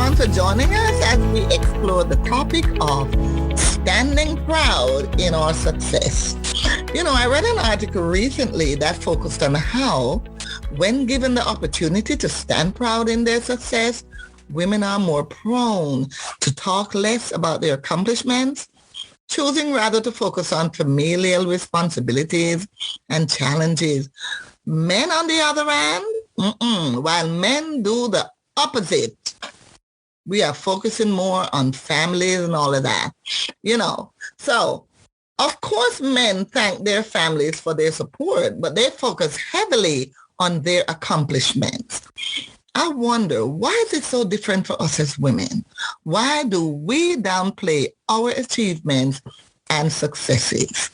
everyone for joining us as we explore the topic of standing proud in our success. I read an article recently that focused on how, when given the opportunity to stand proud in their success, women are more prone to talk less about their accomplishments, choosing rather to focus on familial responsibilities and challenges. Men, on the other hand, while men do the opposite, we are focusing more on families and all of that, So, of course, men thank their families for their support, but they focus heavily on their accomplishments. I wonder, why is it so different for us as women? Why do we downplay our achievements and successes?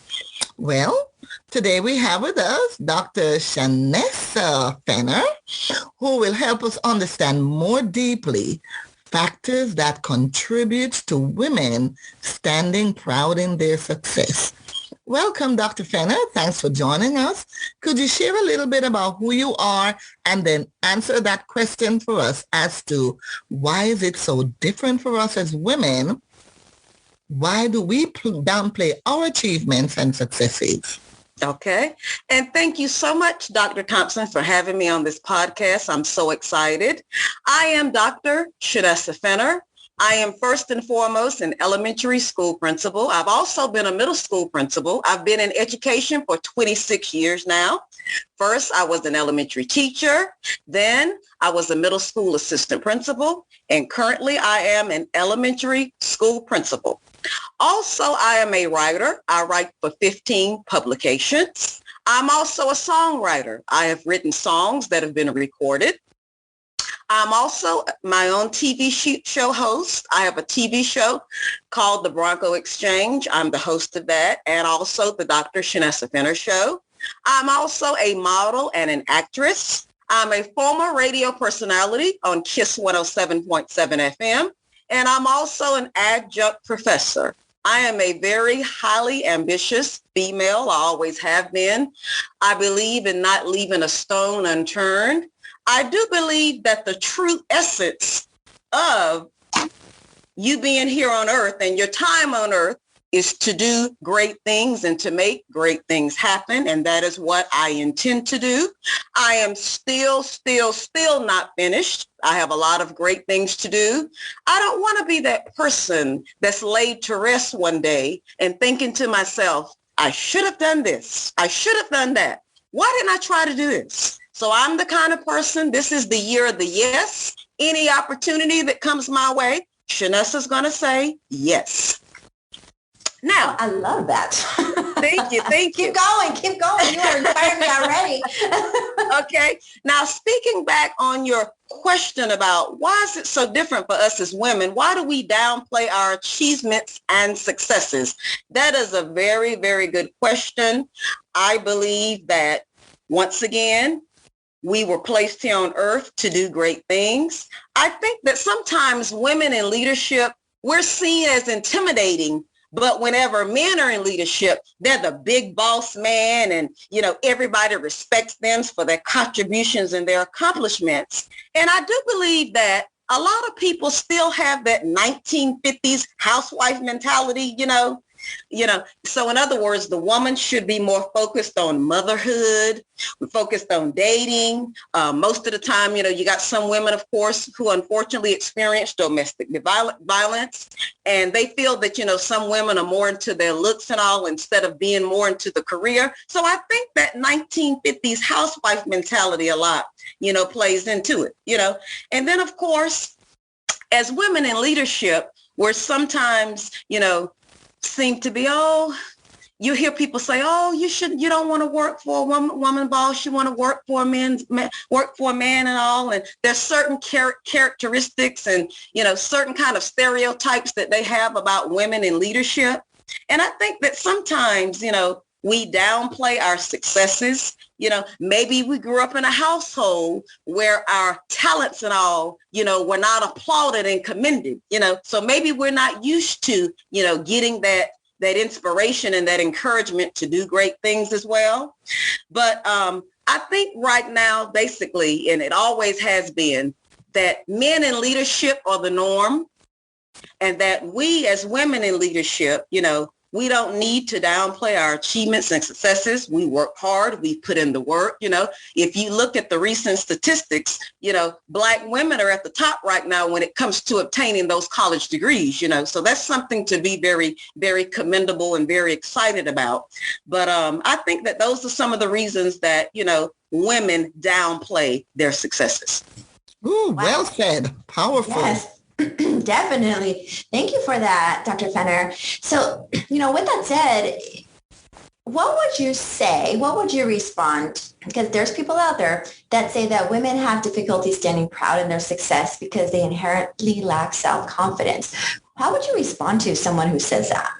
Well, today we have with us Dr. Shanessa Fenner, who will help us understand more deeply factors that contribute to women standing proud in their success. Welcome, Dr. Fenner. Thanks for joining us. Could you share a little bit about who you are and then answer that question for us as to why is it so different for us as women? Why do we downplay our achievements and successes? Okay. And thank you so much, Dr. Thompson, for having me on this podcast. I'm so excited. I am Dr. Shanessa Fenner. I am first and foremost an elementary school principal. I've also been a middle school principal. I've been in education for 26 years now. First, I was an elementary teacher. Then I was a middle school assistant principal. And currently I am an elementary school principal. Also, I am a writer. I write for 15 publications. I'm also a songwriter. I have written songs that have been recorded. I'm also my own TV show host. I have a TV show called The Bronco Exchange. I'm the host of that, and also the Dr. Shanessa Fenner Show. I'm also a model and an actress. I'm a former radio personality on KISS 107.7 FM, and I'm also an adjunct professor. I am a very highly ambitious female. I always have been. I believe in not leaving a stone unturned. I do believe that the true essence of you being here on earth and your time on earth is to do great things and to make great things happen. And that is what I intend to do. I am still not finished. I have a lot of great things to do. I don't want to be that person that's laid to rest one day and thinking to myself, I should have done this. I should have done that. Why didn't I try to do this? So I'm the kind of person, this is the year of the yes. Any opportunity that comes my way, Shanessa's going to say yes. Now, I love that. Thank you. Keep going. You are inspiring me already. Okay. Now, speaking back on your question about why is it so different for us as women? Why do we downplay our achievements and successes? That is a very, very good question. I believe that, once again, we were placed here on earth to do great things. I think that sometimes women in leadership, we're seen as intimidating. But whenever men are in leadership, they're the big boss man and, everybody respects them for their contributions and their accomplishments. And I do believe that a lot of people still have that 1950s housewife mentality, So in other words, the woman should be more focused on motherhood. We're focused on dating. Most of the time, you got some women, of course, who unfortunately experience domestic violence. And they feel that, some women are more into their looks and all instead of being more into the career. So I think that 1950s housewife mentality a lot, plays into it, And then, of course, as women in leadership, we're sometimes, seem to be, you hear people say, you don't want to work for a woman boss. You want to work for a man and all. And there's certain characteristics and, certain kind of stereotypes that they have about women in leadership. And I think that sometimes, we downplay our successes. Maybe we grew up in a household where our talents and all, were not applauded and commended, so maybe we're not used to, getting that inspiration and that encouragement to do great things as well. But I think right now, basically, and it always has been, that men in leadership are the norm, and that we as women in leadership, we don't need to downplay our achievements and successes. We work hard. We put in the work. If you look at the recent statistics, Black women are at the top right now when it comes to obtaining those college degrees, so that's something to be very, very commendable and very excited about. But I think that those are some of the reasons that, women downplay their successes. Ooh, well said. Powerful. Yes. Definitely. Thank you for that, Dr. Fenner. So, with that said, what would you say? What would you respond? Because there's people out there that say that women have difficulty standing proud in their success because they inherently lack self-confidence. How would you respond to someone who says that?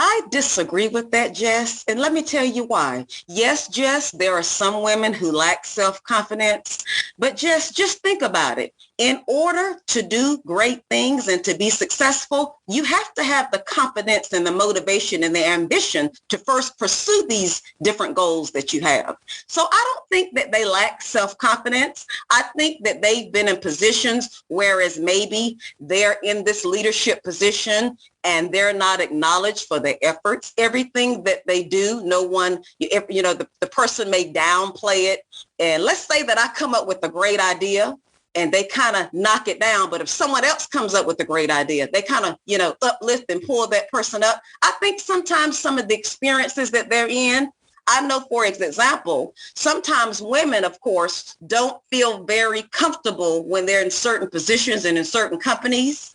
I disagree with that, Jess, and let me tell you why. Yes, Jess, there are some women who lack self-confidence, but Jess, just think about it. In order to do great things and to be successful, you have to have the confidence and the motivation and the ambition to first pursue these different goals that you have. So I don't think that they lack self-confidence. I think that they've been in positions whereas maybe they're in this leadership position and they're not acknowledged for their efforts. Everything that they do, no one, the person may downplay it. And let's say that I come up with a great idea and they kind of knock it down. But if someone else comes up with a great idea, they kind of, uplift and pull that person up. I think sometimes some of the experiences that they're in, I know, for example, sometimes women, of course, don't feel very comfortable when they're in certain positions and in certain companies.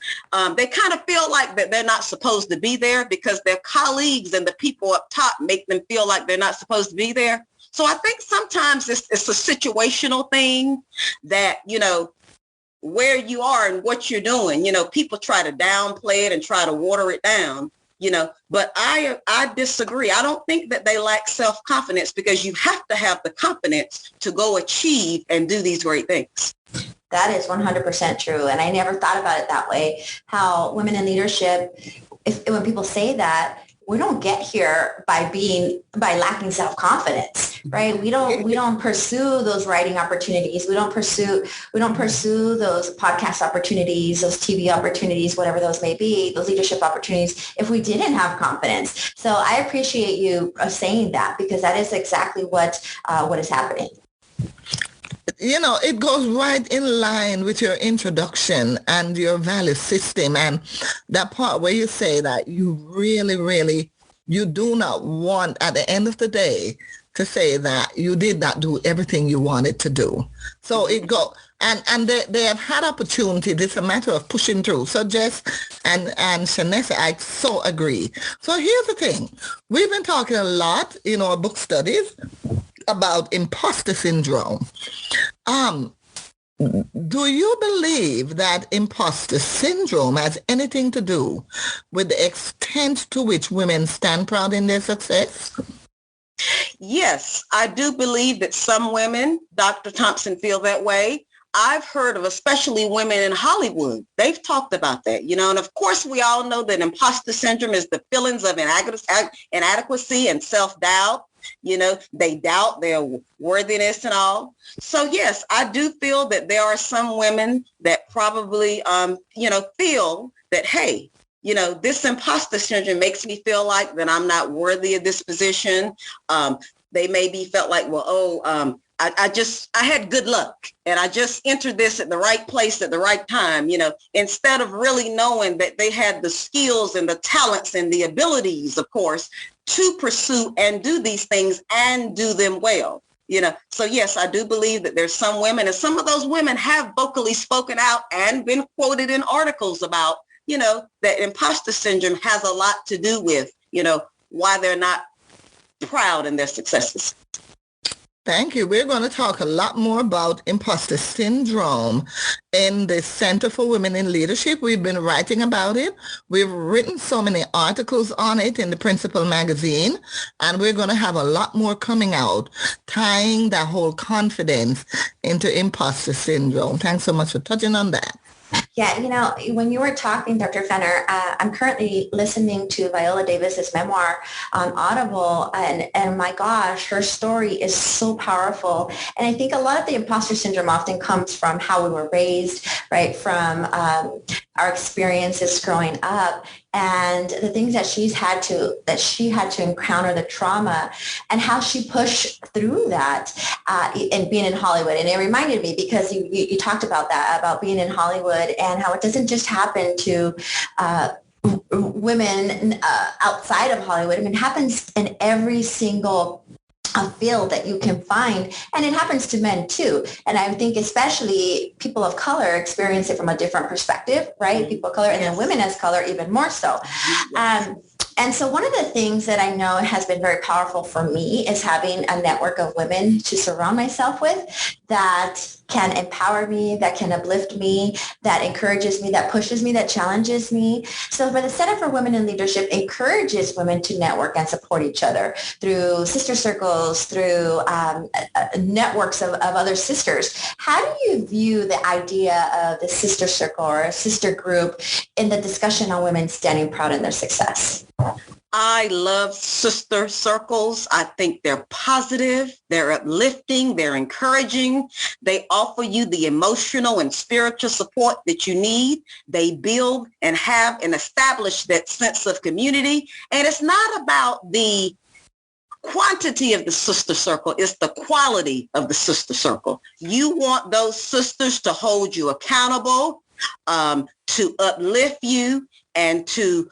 They kind of feel like that they're not supposed to be there because their colleagues and the people up top make them feel like they're not supposed to be there. So I think sometimes it's a situational thing that, where you are and what you're doing, people try to downplay it and try to water it down, but I disagree. I don't think that they lack self-confidence because you have to have the confidence to go achieve and do these great things. That is 100% true. And I never thought about it that way, how women in leadership, when people say that, we don't get here by lacking self-confidence, right? We don't pursue those writing opportunities. We don't pursue those podcast opportunities, those TV opportunities, whatever those may be, those leadership opportunities, if we didn't have confidence. So I appreciate you saying that, because that is exactly what is happening. It goes right in line with your introduction and your value system, and that part where you say that you really, really, you do not want at the end of the day to say that you did not do everything you wanted to do. So it go, and they have had opportunity. It's a matter of pushing through. So Jess and Shanessa, I so agree. So here's the thing. We've been talking a lot in our book studies about imposter syndrome. Do you believe that imposter syndrome has anything to do with the extent to which women stand proud in their success? Yes, I do believe that some women, Dr. Thompson, feel that way. I've heard of especially women in Hollywood. They've talked about that, and of course we all know that imposter syndrome is the feelings of inadequacy and self-doubt. They doubt their worthiness and all. So yes, I do feel that there are some women that probably, feel that, hey, this imposter syndrome makes me feel like that I'm not worthy of this position. They maybe felt like, I had good luck and I just entered this at the right place at the right time, instead of really knowing that they had the skills and the talents and the abilities, of course, to pursue and do these things and do them well. So yes, I do believe that there's some women, and some of those women have vocally spoken out and been quoted in articles about, that imposter syndrome has a lot to do with, why they're not proud in their successes. Thank you. We're going to talk a lot more about imposter syndrome in the Center for Women in Leadership. We've been writing about it. We've written so many articles on it in the Principal magazine, and we're going to have a lot more coming out, tying that whole confidence into imposter syndrome. Thanks so much for touching on that. Yeah, when you were talking, Dr. Fenner, I'm currently listening to Viola Davis's memoir on Audible, and my gosh, her story is so powerful. And I think a lot of the imposter syndrome often comes from how we were raised, right? From our experiences growing up, and the things that she had to encounter, the trauma, and how she pushed through that, and being in Hollywood. And it reminded me, because you talked about that, about being in Hollywood, and how it doesn't just happen to women outside of Hollywood. I mean, it happens in every single field that you can find, and it happens to men too. And I think especially people of color experience it from a different perspective, right? People of color, and then women as color even more so. And so one of the things that I know has been very powerful for me is having a network of women to surround myself with that can empower me, that can uplift me, that encourages me, that pushes me, that challenges me. So for the Center for Women in Leadership encourages women to network and support each other through sister circles, through networks of other sisters. How do you view the idea of the sister circle or a sister group in the discussion on women standing proud in their success? I love sister circles. I think they're positive, they're uplifting, they're encouraging. They offer you the emotional and spiritual support that you need. They build and have and establish that sense of community. And it's not about the quantity of the sister circle, it's the quality of the sister circle. You want those sisters to hold you accountable, to uplift you, and to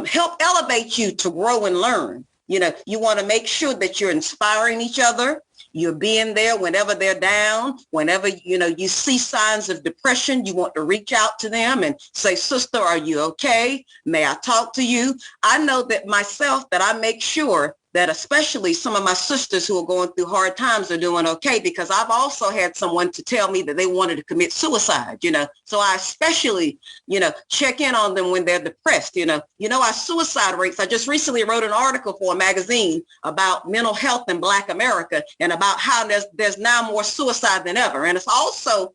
help elevate you to grow and learn. You want to make sure that you're inspiring each other. You're being there whenever they're down, whenever, you see signs of depression, you want to reach out to them and say, sister, are you okay? May I talk to you? I know that myself, that I make sure that especially some of my sisters who are going through hard times are doing okay, because I've also had someone to tell me that they wanted to commit suicide, so I especially, check in on them when they're depressed. Our suicide rates. I just recently wrote an article for a magazine about mental health in Black America, and about how there's now more suicide than ever. And it's also,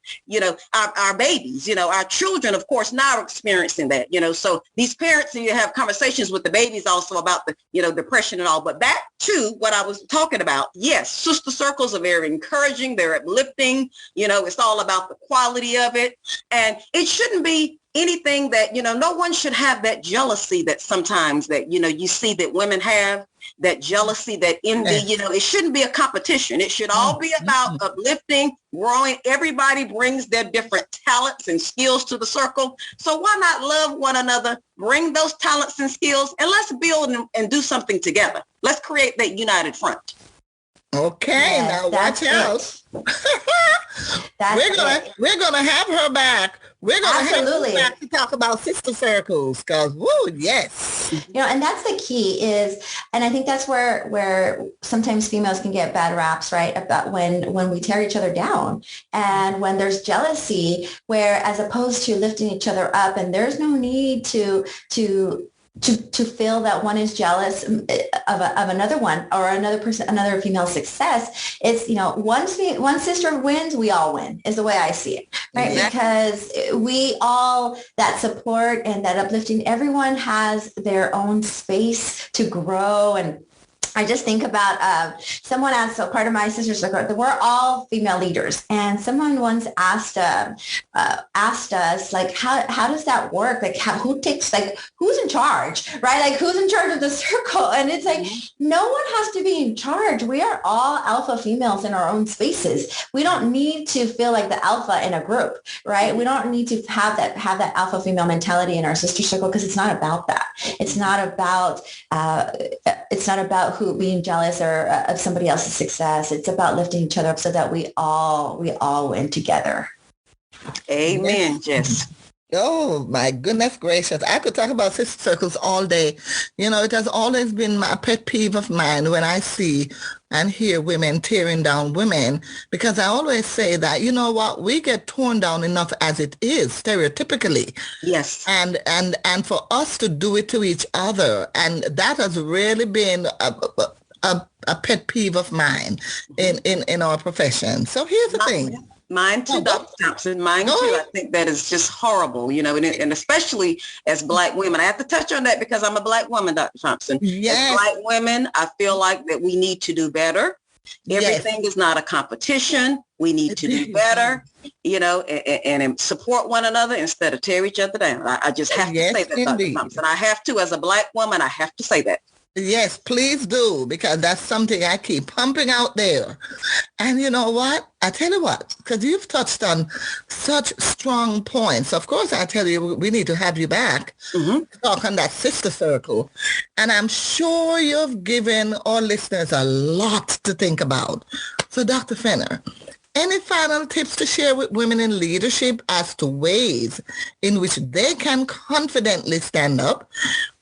our babies, our children, of course, now are experiencing that, so these parents, you have conversations with the babies also about the, depression and all. But back to what I was talking about. Yes, sister circles are very encouraging. They're uplifting. It's all about the quality of it. And it shouldn't be anything that, no one should have that jealousy that sometimes that, you see that women have, that jealousy, that envy. It shouldn't be a competition. It should all be about uplifting, growing. Everybody brings their different talents and skills to the circle. So why not love one another, bring those talents and skills, and let's build and do something together. Let's create that united front. Okay, yes, now watch out. We're gonna have her back. We're gonna have her back to talk about sister circles, because yes. And that's the key is, and I think that's where sometimes females can get bad raps, right? About when we tear each other down, and when there's jealousy, where as opposed to lifting each other up, and there's no need to feel that one is jealous of another one, or another person, another female success. It's, one sister wins, we all win, is the way I see it, right? Exactly. Because we all, that support and that uplifting, everyone has their own space to grow. And I just think about someone asked, so part of my sister circle, we're all female leaders, and someone once asked us, like, how does that work? Like, who's in charge, right? Like, who's in charge of the circle? And it's like, no one has to be in charge. We are all alpha females in our own spaces. We don't need to feel like the alpha in a group, right? We don't need to have that alpha female mentality in our sister circle, because it's not about that. It's not about who being jealous or of somebody else's success. It's about lifting each other up so that we all win together. Amen, Jess. Oh my goodness gracious. I could talk about sister circles all day. It has always been my pet peeve of mine when I see and hear women tearing down women, because I always say that, we get torn down enough as it is, stereotypically. Yes. And for us to do it to each other, and that has really been a pet peeve of mine in our profession. So here's the thing. Mine too, Dr. Thompson. Mine too. I think that is just horrible, and especially as Black women. I have to touch on that because I'm a Black woman, Dr. Thompson. Yes. As Black women, I feel like that we need to do better. Everything is not a competition. We need to do better, and support one another instead of tear each other down. I just have to say that, Dr. Thompson. I have to, as a Black woman, I have to say that. Yes, please do, because that's something I keep pumping out there. And you know what? I tell you what, because you've touched on such strong points. Of course, I tell you, we need to have you back to talk on that sister circle. And I'm sure you've given our listeners a lot to think about. So, Dr. Fenner, any final tips to share with women in leadership as to ways in which they can confidently stand up,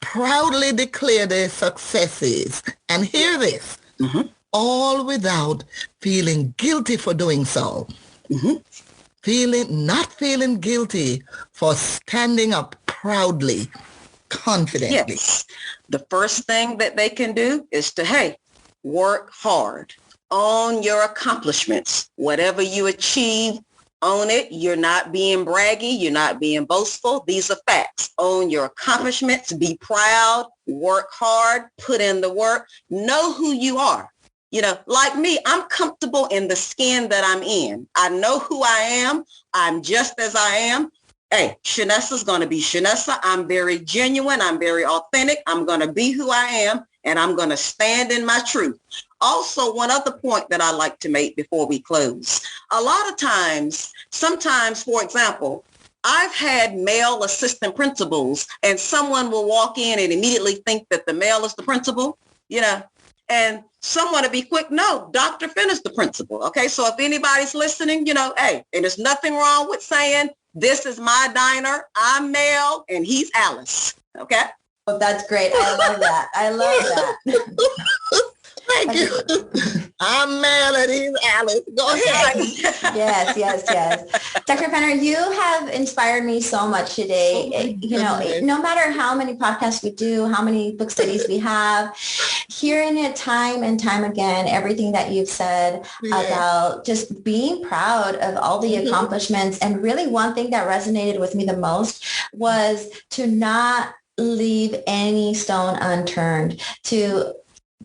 proudly declare their successes, and hear this, all without feeling guilty for doing so? Not feeling guilty for standing up proudly, confidently. Yes. The first thing that they can do is to, work hard. Own your accomplishments. Whatever you achieve, own it. You're not being braggy. You're not being boastful. These are facts. Own your accomplishments. Be proud. Work hard. Put in the work. Know who you are. Like me, I'm comfortable in the skin that I'm in. I know who I am. I'm just as I am. Hey, Shanessa's going to be Shanessa. I'm very genuine. I'm very authentic. I'm going to be who I am, and I'm going to stand in my truth. Also, one other point that I like to make before we close. A lot of times, sometimes, for example, I've had male assistant principals, and someone will walk in and immediately think that the male is the principal, and someone to be quick, no, Dr. Fenner's the principal. Okay, so if anybody's listening, and there's nothing wrong with saying, this is my diner, I'm Mel, and he's Alice. Okay? Oh, that's great. I love that. I love that. Thank you. I'm Mel and he's Alice. Go ahead. Yes. Dr. Fenner, you have inspired me so much today. No matter how many podcasts we do, how many book studies we have, hearing it time and time again, everything that you've said about just being proud of all the accomplishments. And really one thing that resonated with me the most was to not leave any stone unturned, to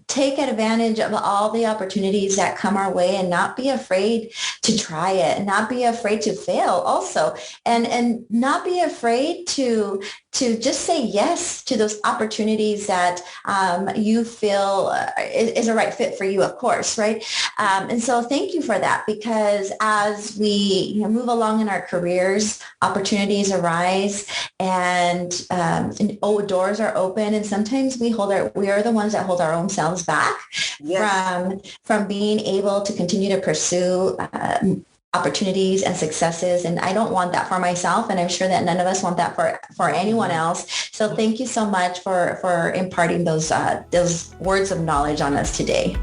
take advantage of all the opportunities that come our way and not be afraid to try it, and not be afraid to fail also, and not be afraid to just say yes to those opportunities that you feel is a right fit for you, of course, right? And so thank you for that, because as we move along in our careers, opportunities arise, and doors are open, and sometimes we are the ones that hold our own selves back from being able to continue to pursue opportunities and successes. And I don't want that for myself. And I'm sure that none of us want that for anyone else. So thank you so much for imparting those words of knowledge on us today.